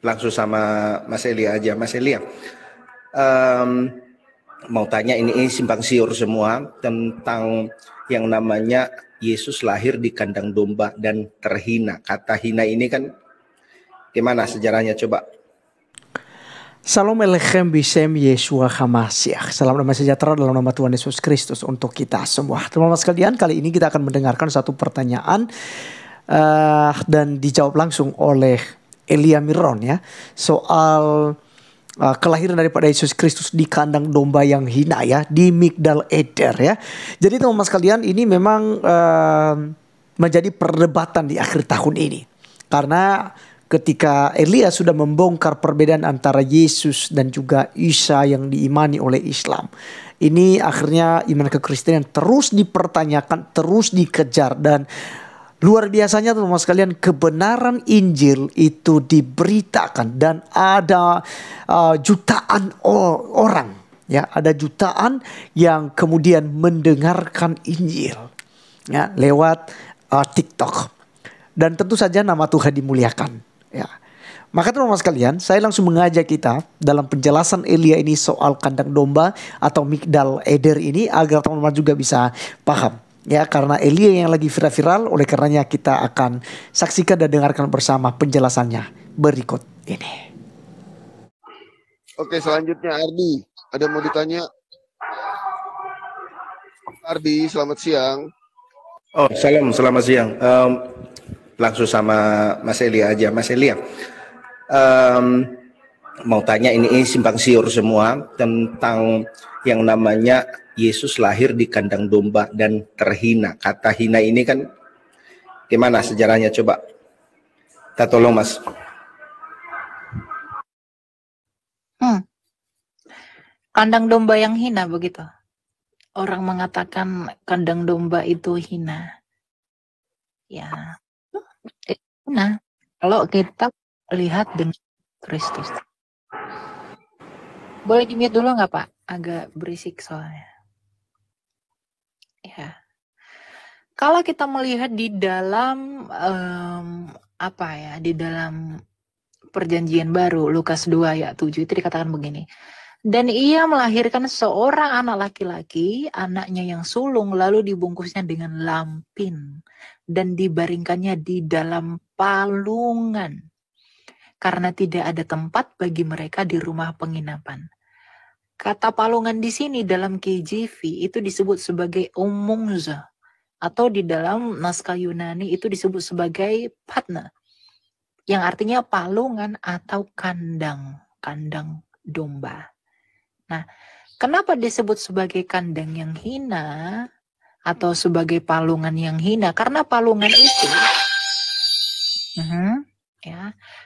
langsung sama Mas Elia aja. Mas Elia, em, mau tanya ini simpang siur semua tentang yang namanya Yesus lahir di kandang domba dan terhina. Kata hina ini kan gimana sejarahnya coba? Salam Alechem Bishem Yeshua HaMashiach. Salam damai sejahtera dalam nama Tuhan Yesus Kristus untuk kita semua. Teman-teman sekalian, kali ini kita akan mendengarkan satu pertanyaan dan dijawab langsung oleh Elia Miron ya. Soal kelahiran daripada Yesus Kristus di kandang domba yang hina ya, di Migdal Eder ya. Jadi teman-teman sekalian, ini memang menjadi perdebatan di akhir tahun ini. Karena ketika Elia sudah membongkar perbedaan antara Yesus dan juga Isa yang diimani oleh Islam, ini akhirnya iman kekristenan terus dipertanyakan, terus dikejar, dan luar biasanya teman-teman sekalian, kebenaran Injil itu diberitakan dan ada jutaan orang ya, ada jutaan yang kemudian mendengarkan Injil ya lewat TikTok, dan tentu saja nama Tuhan dimuliakan ya. Maka teman-teman sekalian, saya langsung mengajak kita dalam penjelasan Elia ini soal kandang domba atau Migdal Eder ini agar teman-teman juga bisa paham. Ya, karena Elia yang lagi viral, oleh karenanya kita akan saksikan dan dengarkan bersama penjelasannya berikut ini. Oke, selanjutnya Ardi, ada mau ditanya? Ardi, selamat siang. Oh, selamat siang. Langsung sama Mas Elia aja. Mas Elia, mau tanya ini simpang siur semua tentang yang namanya Yesus lahir di kandang domba dan terhina. Kata hina ini kan gimana sejarahnya coba? Kita tolong Mas. Kandang domba yang hina begitu. Orang mengatakan kandang domba itu hina. Ya, hina. Kalau kita lihat dengan Kristus. Boleh di-mute dulu nggak Pak? Agak berisik soalnya. Ya. Kalau kita melihat di dalam di dalam Perjanjian Baru Lukas 2 ayat 7 itu dikatakan begini. Dan ia melahirkan seorang anak laki-laki, anaknya yang sulung, lalu dibungkusnya dengan lampin dan dibaringkannya di dalam palungan, karena tidak ada tempat bagi mereka di rumah penginapan. Kata palungan di sini dalam KJV itu disebut sebagai omungza, atau di dalam naskah Yunani itu disebut sebagai patna, yang artinya palungan atau kandang domba. Nah, kenapa disebut sebagai kandang yang hina atau sebagai palungan yang hina? Karena palungan itu,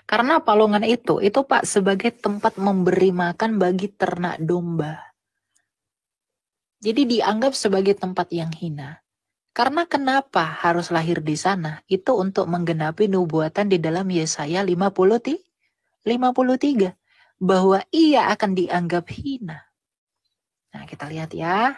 karena palungan itu Pak sebagai tempat memberi makan bagi ternak domba. Jadi dianggap sebagai tempat yang hina. Karena kenapa harus lahir di sana? Itu untuk menggenapi nubuatan di dalam Yesaya 53 bahwa ia akan dianggap hina. Nah, kita lihat ya.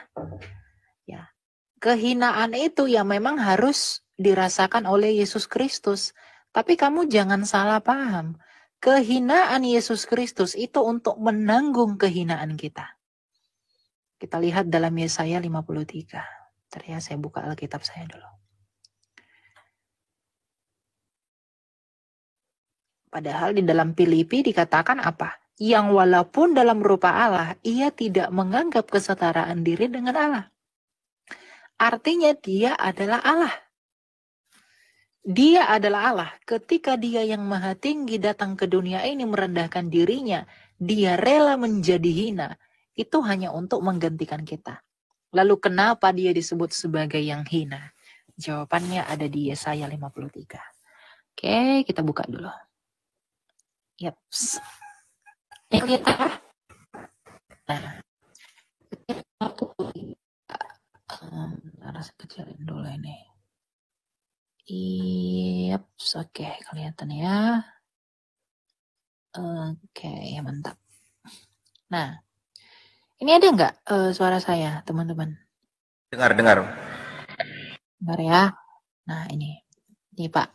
Kehinaan itu yang memang harus dirasakan oleh Yesus Kristus. Tapi kamu jangan salah paham. Kehinaan Yesus Kristus itu untuk menanggung kehinaan kita. Kita lihat dalam Yesaya 53. Bentar ya, saya buka Alkitab saya dulu. Padahal di dalam Filipi dikatakan apa? Yang walaupun dalam rupa Allah, ia tidak menganggap kesetaraan diri dengan Allah. Artinya dia adalah Allah. Dia adalah Allah. Ketika dia yang maha tinggi datang ke dunia ini merendahkan dirinya, dia rela menjadi hina. Itu hanya untuk menggantikan kita. Lalu kenapa dia disebut sebagai yang hina? Jawabannya ada di Yesaya 53. Oke, kita buka dulu. Yaps. Lihat nah, harus kecilin dulu ini. Yaps, oke, kelihatan ya. Oke, mantap. Nah, ini ada nggak suara saya, teman-teman? Dengar. Dengar ya. Nah, ini Pak.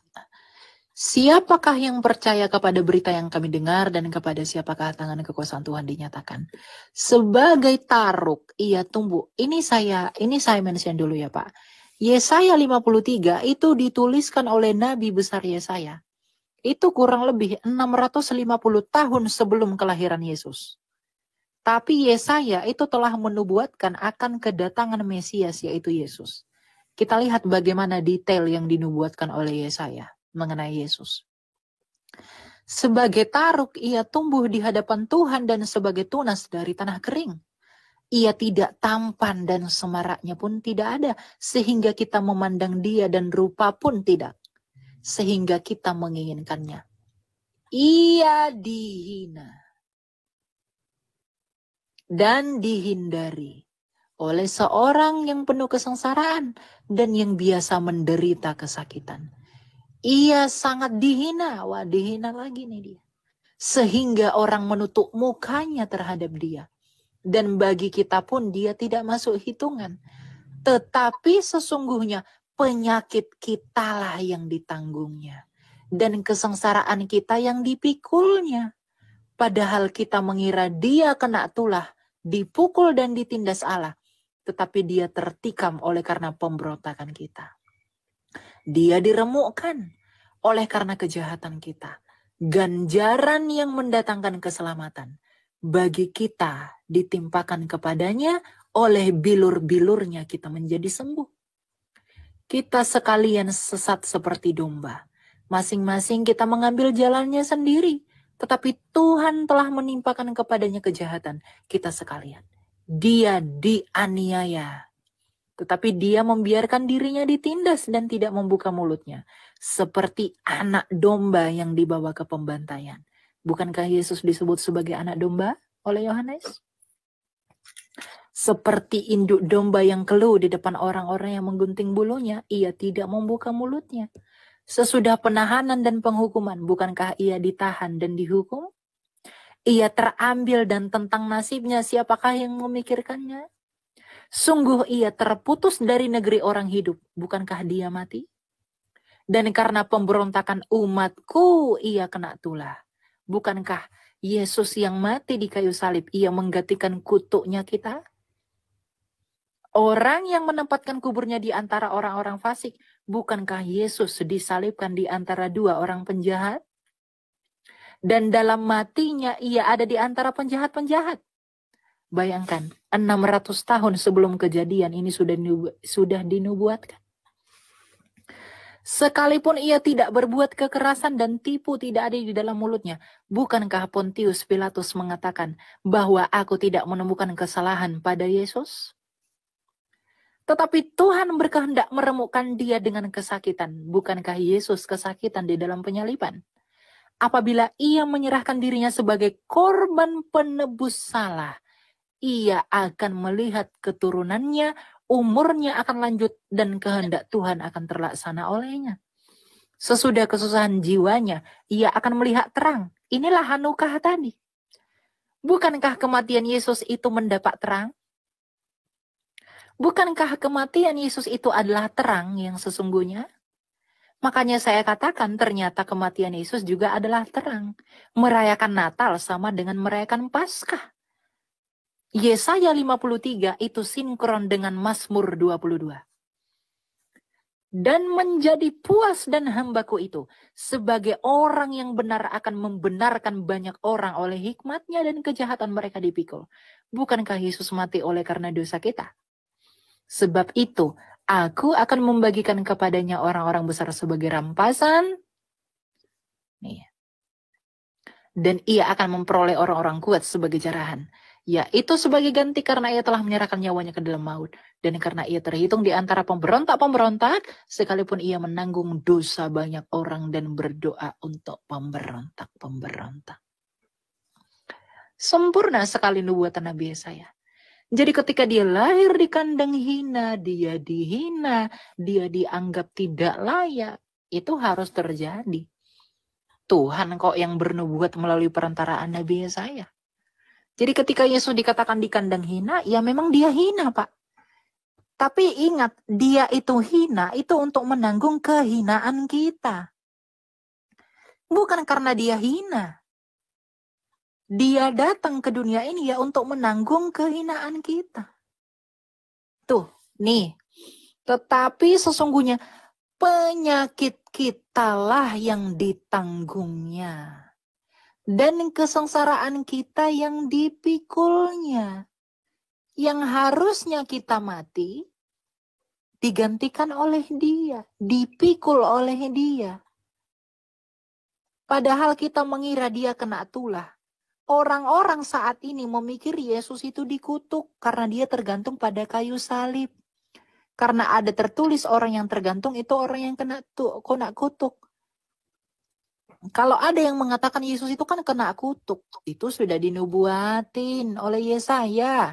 Siapakah yang percaya kepada berita yang kami dengar dan kepada siapakah tangan kekuasaan Tuhan dinyatakan? Sebagai taruk ia tumbuh. Ini saya mention dulu ya Pak. Yesaya 53 itu dituliskan oleh Nabi besar Yesaya. Itu kurang lebih 650 tahun sebelum kelahiran Yesus. Tapi Yesaya itu telah menubuatkan akan kedatangan Mesias yaitu Yesus. Kita lihat bagaimana detail yang dinubuatkan oleh Yesaya mengenai Yesus. Sebagai taruk ia tumbuh di hadapan Tuhan dan sebagai tunas dari tanah kering. Ia tidak tampan dan semaraknya pun tidak ada, sehingga kita memandang dia dan rupa pun tidak, sehingga kita menginginkannya. Ia dihina dan dihindari oleh seorang yang penuh kesengsaraan dan yang biasa menderita kesakitan. Ia sangat dihina, wah dihina lagi nih dia. Sehingga orang menutup mukanya terhadap dia. Dan bagi kita pun dia tidak masuk hitungan. Tetapi sesungguhnya penyakit kitalah yang ditanggungnya. Dan kesengsaraan kita yang dipikulnya. Padahal kita mengira dia kena tulah, dipukul dan ditindas Allah. Tetapi dia tertikam oleh karena pemberontakan kita. Dia diremukkan oleh karena kejahatan kita. Ganjaran yang mendatangkan keselamatan bagi kita ditimpakan kepadanya, oleh bilur-bilurnya kita menjadi sembuh. Kita sekalian sesat seperti domba. Masing-masing kita mengambil jalannya sendiri. Tetapi Tuhan telah menimpakan kepadanya kejahatan kita sekalian. Dia dianiaya. Tetapi dia membiarkan dirinya ditindas dan tidak membuka mulutnya. Seperti anak domba yang dibawa ke pembantaian. Bukankah Yesus disebut sebagai anak domba oleh Yohanes? Seperti induk domba yang keluh di depan orang-orang yang menggunting bulunya, ia tidak membuka mulutnya. Sesudah penahanan dan penghukuman, bukankah ia ditahan dan dihukum? Ia terambil dan tentang nasibnya, siapakah yang memikirkannya? Sungguh ia terputus dari negeri orang hidup, bukankah dia mati? Dan karena pemberontakan umatku, ia kena tulah. Bukankah Yesus yang mati di kayu salib, ia menggantikan kutuknya kita? Orang yang menempatkan kuburnya di antara orang-orang fasik, bukankah Yesus disalibkan di antara dua orang penjahat? Dan dalam matinya ia ada di antara penjahat-penjahat. Bayangkan, 600 tahun sebelum kejadian ini sudah dinubuatkan. Sekalipun ia tidak berbuat kekerasan dan tipu tidak ada di dalam mulutnya, bukankah Pontius Pilatus mengatakan bahwa aku tidak menemukan kesalahan pada Yesus? Tetapi Tuhan berkehendak meremukkan dia dengan kesakitan. Bukankah Yesus kesakitan di dalam penyaliban? Apabila ia menyerahkan dirinya sebagai korban penebus salah, ia akan melihat keturunannya, umurnya akan lanjut, dan kehendak Tuhan akan terlaksana olehnya. Sesudah kesusahan jiwanya, ia akan melihat terang. Inilah Hanukah tadi. Bukankah kematian Yesus itu mendapat terang? Bukankah kematian Yesus itu adalah terang yang sesungguhnya? Makanya saya katakan ternyata kematian Yesus juga adalah terang. Merayakan Natal sama dengan merayakan Paskah. Yesaya 53 itu sinkron dengan Mazmur 22. Dan menjadi puas dan hambaku itu sebagai orang yang benar akan membenarkan banyak orang oleh hikmatnya dan kejahatan mereka dipikul. Bukankah Yesus mati oleh karena dosa kita? Sebab itu aku akan membagikan kepadanya orang-orang besar sebagai rampasan. Nih. Dan ia akan memperoleh orang-orang kuat sebagai jarahan. Yaitu sebagai ganti karena ia telah menyerahkan nyawanya ke dalam maut. Dan karena ia terhitung di antara pemberontak-pemberontak, sekalipun ia menanggung dosa banyak orang dan berdoa untuk pemberontak-pemberontak. Sempurna sekali nubuatan Nabi Yesaya. Jadi ketika dia lahir di kandang hina, dia dihina, dia dianggap tidak layak, itu harus terjadi. Tuhan kok yang bernubuat melalui perantaraan Nabi Yesaya. Jadi ketika Yesus dikatakan di kandang hina, ya memang dia hina, Pak. Tapi ingat, dia itu hina, itu untuk menanggung kehinaan kita. Bukan karena dia hina. Dia datang ke dunia ini ya untuk menanggung kehinaan kita. Tuh, nih. Tetapi sesungguhnya penyakit kitalah yang ditanggungnya. Dan kesengsaraan kita yang dipikulnya. Yang harusnya kita mati, digantikan oleh dia. Dipikul oleh dia. Padahal kita mengira dia kena tulah. Orang-orang saat ini memikir Yesus itu dikutuk karena dia tergantung pada kayu salib. Karena ada tertulis orang yang tergantung itu orang yang kena kutuk. Kalau ada yang mengatakan Yesus itu kan kena kutuk, itu sudah dinubuatin oleh Yesaya.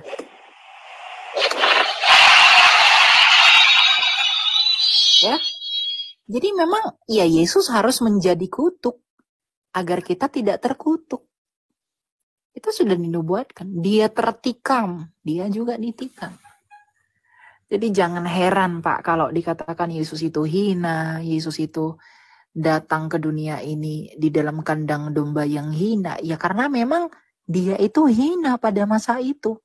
Ya. Jadi memang ya Yesus harus menjadi kutuk agar kita tidak terkutuk. Itu sudah dinubuatkan. Dia tertikam, dia juga ditikam. Jadi jangan heran Pak kalau dikatakan Yesus itu hina, Yesus itu datang ke dunia ini di dalam kandang domba yang hina. Ya karena memang dia itu hina pada masa itu.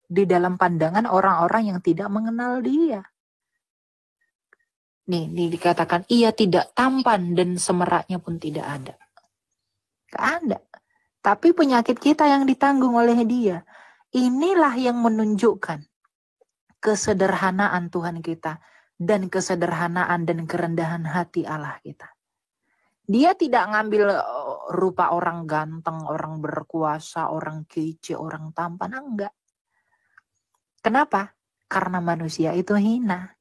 Di dalam pandangan orang-orang yang tidak mengenal dia. Nih dikatakan ia tidak tampan dan semeraknya pun tidak ada. Gak ada. Tapi penyakit kita yang ditanggung oleh dia. Inilah yang menunjukkan kesederhanaan Tuhan kita. Dan kesederhanaan dan kerendahan hati Allah kita. Dia tidak ngambil rupa orang ganteng, orang berkuasa, orang kece, orang tampan. Enggak. Kenapa? Karena manusia itu hina.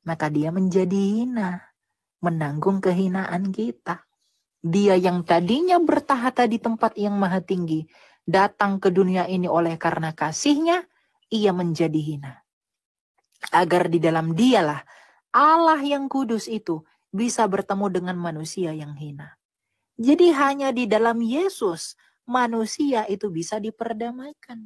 Maka dia menjadi hina. Menanggung kehinaan kita. Dia yang tadinya bertahta di tempat yang maha tinggi, datang ke dunia ini oleh karena kasihnya, ia menjadi hina. Agar di dalam dialah Allah yang kudus itu bisa bertemu dengan manusia yang hina. Jadi hanya di dalam Yesus manusia itu bisa diperdamaikan.